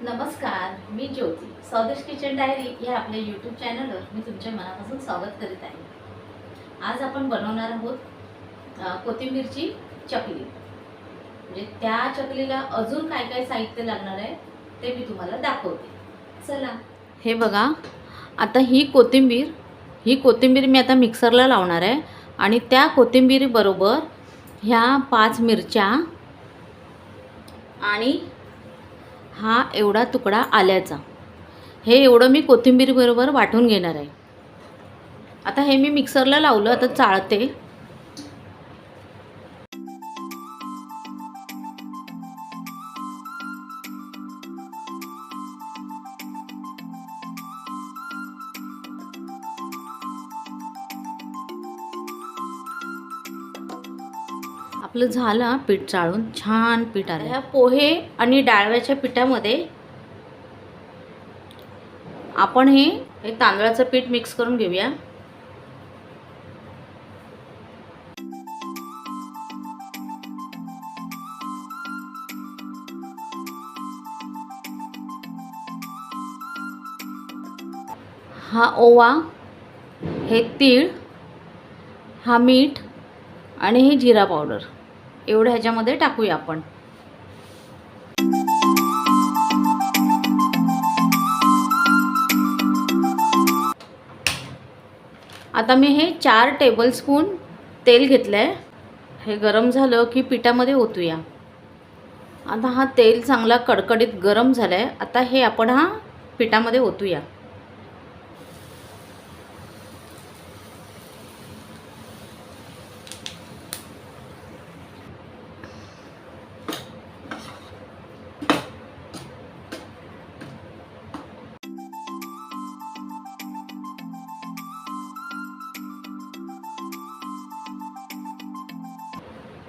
नमस्कार, मी ज्योती. स्वदेश kitchen diary या आपल्या यूट्यूब चॅनलवर मी तुमच्या मनापासून स्वागत करीत आहे. आज आपण बनवणार आहोत कोथिंबीरची चकली. म्हणजे त्या चकलीला अजून काय काय साहित्य लागणार आहे ते मी तुम्हाला दाखवते. चला. हे बघा, आता ही कोथिंबीर मी आता मिक्सरला लावणार आहे आणि त्या कोथिंबीरीबरोबर ह्या 5 मिरच्या आणि हा एवढा तुकडा आल्याचा, हे एवढं मी कोथिंबीरीबरोबर वाटून घेणार आहे. आता हे मी मिक्सरला लावलं, आता चाळते. आपलं झालं पीठ चाळून, छान पीठ आलं. ह्या पोहे आणि डाळव्याच्या पिठामध्ये आपण हे तांदळाचं पीठ मिक्स करून घेऊया. हा ओवा, हे तीळ, हा मीठ आणि हे जिरा पावडर एवढं ह्याच्यामध्ये टाकूया आपण. आता मी हे 4 टेबलस्पून तेल घेतलं आहे. हे गरम झालं की पिठामध्ये ओतूया. आता हा तेल चांगला कडकडीत गरम झाला आहे. आता हे आपण हा पिठामध्ये ओतूया.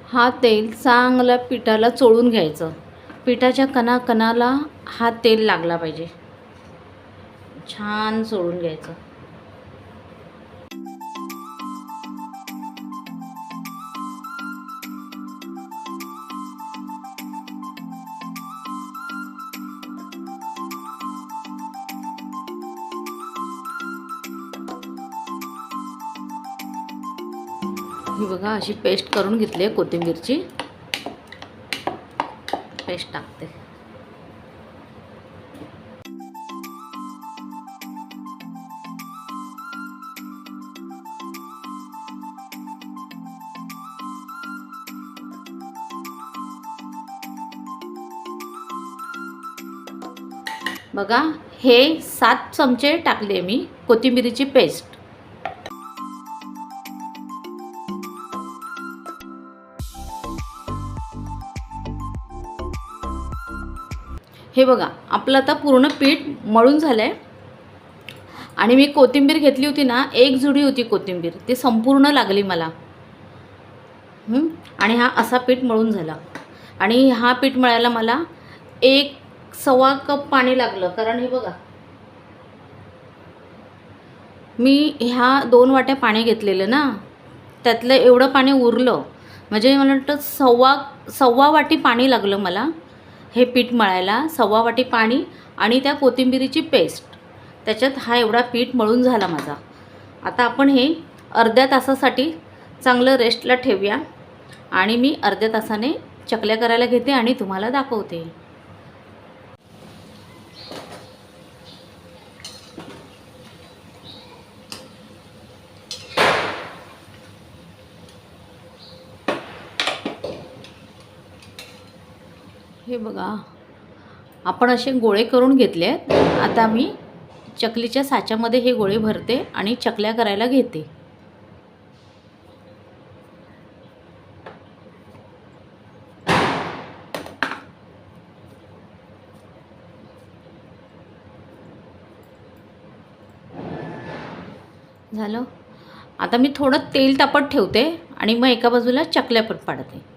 हा तेल चांगला पिठाला चोळून घ्यायचं. पिठाच्या कणाकणाला हा तेल लागला पाहिजे. छान चोळून घ्यायचं. ही बघा, अशी पेस्ट करून घेतली आहे कोथिंबीरची. पेस्ट टाकते. बघा, हे 7 चमचे टाकले मी कोथिंबीरीची पेस्ट. हे बघा, आपलं आता पूर्ण पीठ मळून झालं आहे. आणि मी कोथिंबीर घेतली होती ना, एक जुडी होती कोथिंबीर, ती संपूर्ण लागली मला. आणि हा असा पीठ मळून झाला. आणि हा पीठ मळायला मला 1-1.25 कप पाणी लागलं. कारण हे बघा, मी ह्या 2 वाट्या पाणी घेतलेलं ना, त्यातलं एवढं पाणी उरलं. म्हणजे मला वाटतं सव्वा वाटी पाणी लागलं मला हे पीठ मळायला. 1.25 वाटी पाणी आणि त्या कोथिंबीरीची पेस्ट, त्याच्यात हा एवढा पीठ मळून झाला माझा. आता आपण हे अर्ध्या तासासाठी चांगलं रेस्टला ठेवूया. आणि मी अर्ध्या तासाने चकल्या करायला घेते आणि तुम्हाला दाखवते. हे बघा, आपण असे गोळे करून घेतले आहेत. आता मी चकलीच्या साच्यामध्ये हे गोळे भरते आणि चकल्या करायला घेते. झालं. आता मी थोडं तेल तापत ठेवते आणि मग एका बाजूला चकल्या पण पाडते.